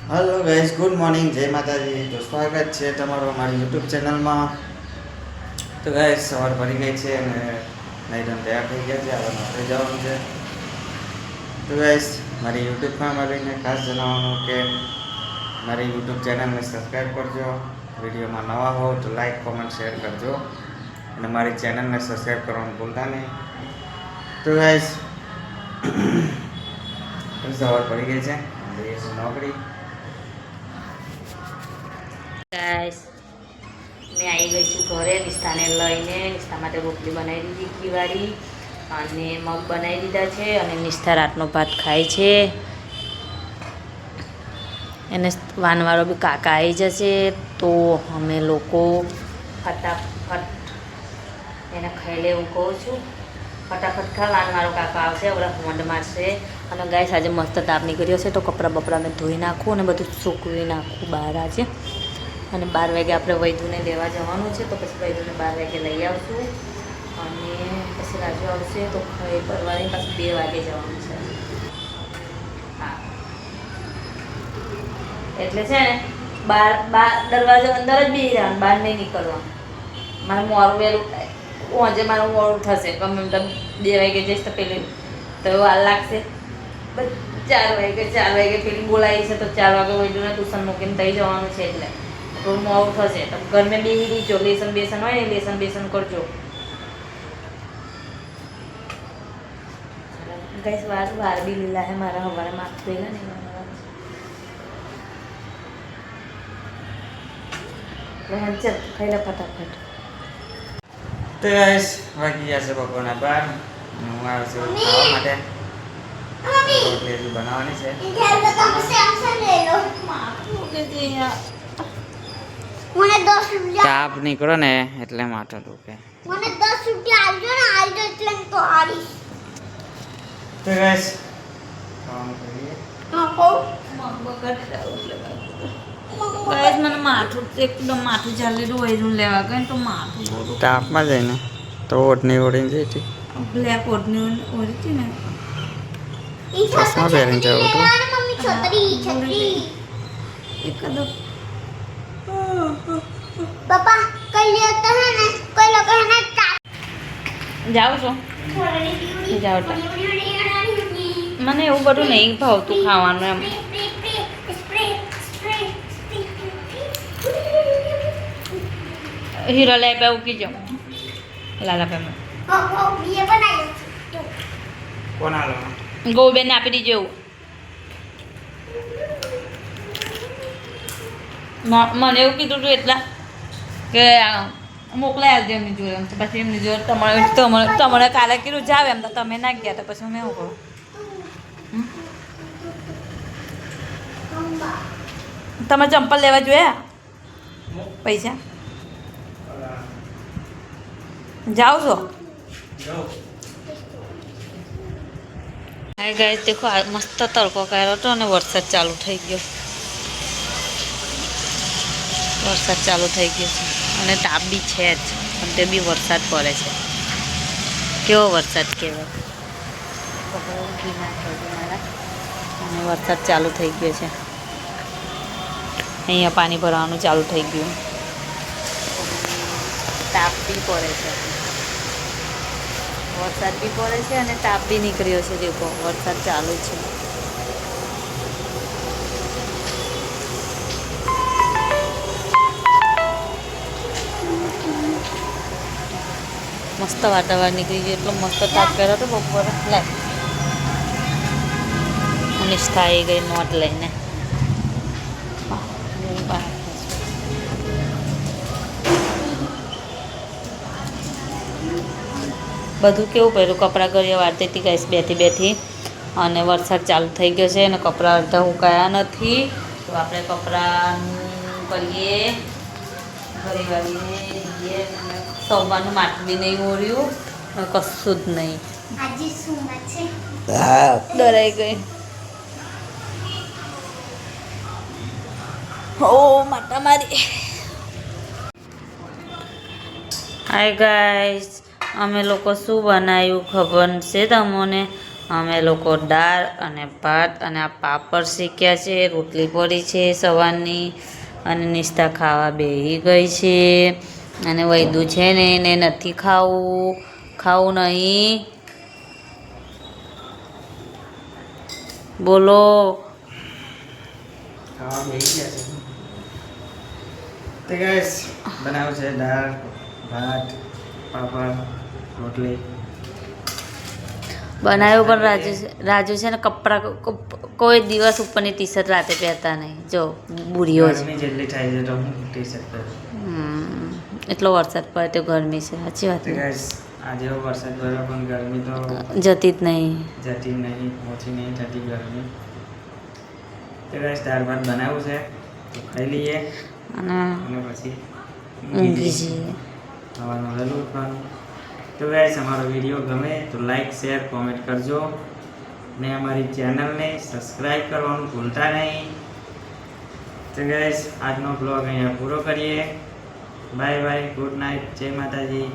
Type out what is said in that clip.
Hello guys, good morning, जय माताजी। तो स्वागत છે તમારું અમારી યુટ્યુબ ચેનલમાં। તો ગાઈસ સવાર પડી ગઈ છે અને નહીં ધન તૈયાર થઈ ગયા છે, હવે નોકરી જવાનું છે। તો ગાઈસ મારી યુટ્યુબમાં આવીને ખાસ જણાવવાનું કે મારી યુટ્યુબ ચેનલને સબસ્ક્રાઈબ કરજો, વિડીયોમાં નવા હો તો લાઈક કોમેન્ટ શેર કરજો અને મારી ચેનલને સબસ્ક્રાઈબ કરવાનું ભૂલતા નહીં। તો ગાઈસ સવાર પડી ગઈ છે, જઈએ છીએ નોકરી। ગાઈસ મેં આવી ગઈ છું ઘરે નિષ્ઠાને લઈને। નિષ્ઠા માટે રોટલી બનાવી દીધી ઘીવાળી અને મગ બનાવી દીધા છે અને નિષ્ઠા રાતનો ભાત ખાય છે। એને વાનવાળો બી કાકા આવી જશે તો અમે લોકો ફટાફટ એને ખાઈ લે એવું કહું છું। ફટાફટ ખા, વાનવાળો કાકા આવશે, બધા હોંડ મારશે। અને ગાઈસ આજે મસ્ત તાપ નીકળ્યો છે તો કપડાં બપડા મેં ધોઈ નાખું અને બધું સૂકવી નાખું બહાર આજે। અને 12 વાગે આપણે વૈદુને લેવા જવાનું છે તો પછી વૈદુને 12 વાગે લઈ આવશું અને પછી રાજુ આવશે તો ખાઈ પરવારી પાછું 2 વાગે જવાનું છે। હા એટલે છે ને બાર દરવાજા અંદર જ બેસી રહેવાનું, બહાર નહીં નીકળવાનું। મારે મોડું વહેલું થાય, આજે મારું મોડું થશે, ગમે એમ તમે 2 વાગે જઈશ તો પેલી તો વાર લાગશે। 4 વાગે પેલી બોલાવી છે તો 4 વાગે વૈદુને ટ્યુશન મૂકીને થઈ જવાનું છે એટલે થોડું મોડું થશે। તો ઘરમાં બેસી રહીજો, લેસન બેસન હોય ને લેસન બેસન કરજો। ગાઈસ વાર બી લીલા હે મારા, હવારે માથું ધોયેલા ને ચલ ખાઈ લે ફટાફટ। તો ગાઈસ વાગી ગયા છે બપોરના 12। હું આવ્યો છું ખાવા માટે, રોટલી હજુ બનાવવાની છે। મને 10 રૂપિયા તાપ નીકળો ને એટલે માથું દુખે। મને 10 રૂપિયા આવજો ને, આવજો એટલે તો આવીશ। તો ગાઈસ ખાવાનું કરીએ। ગાઈસ મને માથું એકદમ માથું ચાલેલું હોય લેવા ગઈ તો માથું બોલું તાપમાં જઈને તો ઓઢની ઓઢીને જઈ હતી, બ્લેક ઓઢની ઓઢી હતી ને ઈ ચશ્મા પહેરીને જવું હતું। મમ્મી છત્રી એકાદો પાપા કઈ લેતા હે ને કોઈ લોકો હે ને જાઉં છો જાઓ તો મને એવું બધું નહીં ભાવતું ખાવાનું એમ। હીરો લે પે ઉકી જાઉં લાલા પે ये बनायो કોણ આલો? ગૌબેનને આપી દીજો એવું। મને એવું કીધું હતું એટલા કે મોકલાઈ આવજો એમની જોડે, તો પછી એમની જોડે તમારે કાલે કીધું જાવ એમ તો તમે ના ગયા તો પછી હું એવું કરું। તમે ચંપલ લેવા જોયા પૈસા જાઓ છો? હાય ગાઈસ દેખો આ મસ્ત તડકો કર્યો હતો અને વરસાદ ચાલુ થઈ ગયો, વરસાદ ચાલુ થઈ ગયો છે અને તાપ બી છે જ પણ તે બી વરસાદ પડે છે। કેવો વરસાદ કહેવાય, અને વરસાદ ચાલુ થઈ ગયો છે। અહીંયા પાણી ભરવાનું ચાલુ થઈ ગયું, તાપ બી પડે છે, વરસાદ બી પડે છે અને તાપ બી નીકળ્યો છે। દેખો વરસાદ ચાલુ છે। મસ્ત વાતાવરણ નીકળી ગયું, એટલો મસ્ત તાપ કર્યો હતો બપોરે। લે નિષ્ઠા આવી ગઈ નોટ લઈને। બધું કેવું પહેર્યું, કપડાં ઘરે વાળતી હતી ગાઈસ બેઠી અને વરસાદ ચાલુ થઈ ગયો છે અને કપડાં અડધા સુકાયા નથી તો આપણે કપડાં કરીએ, ઘરે વાળીને જઈએ। સવારનું માટલું બી નહીં ઓળ્યું, કશું જ નહીં, આજે શું છે ડરાઈ ગઈ। ઓ માતા મારી। હાય ગાઈસ અમે લોકો શું બનાવ્યું ખબર છે તમને? અમે લોકો દાળ અને ભાત અને આ પાપડ શેક્યા છે, રોટલી પડી છે સવારની, અને નિષ્ઠા ખાવા બેસી ગઈ છે. અને વૈદુ છે ને એને નથી ખાવું નહીં. બોલો. ખાવા બેસી ગયા છે. તો ગાઈસ બનાવ્યું છે દાળ ભાત પાપડ રોટલી. બનાવ્યું પણ રાજુ છે ને કપડાં કોઈ દિવસ ઉપરની ટી શર્ટ રાતે પહેરતા નહીં. જો બુઢીઓ છે. ગરમી જેટલી થાય છે તો હું ટી શર્ટ પહેરું. એટલો વરસાદ પડે તો ગરમી છે, સાચી વાત તો ને? ગાઈસ આજે વરસાદ પડ્યો પણ ગરમી તો જતી જ નહીં. જતી નહીં, ઓછી નહીં થતી ગરમી. તો ગાઈસ દાળ ભાત બનાવ્યું છે તો ખાઈ લઈએ અને અને પછી ઊંઘી જઈએ. સવારનું વહેલું ઉઠવાનું. તો ગાઈસ અમારો વિડીયો ગમે તો લાઈક શેર કોમેન્ટ કરજો ને અમારી ચેનલને સબસ્ક્રાઈબ કરવાનું ભૂલતા નહીં. તો ગાઈસ આજનો બ્લોગ અહીંયા પૂરો કરીએ. બાય બાય, ગુડ નાઇટ, જય માતાજી.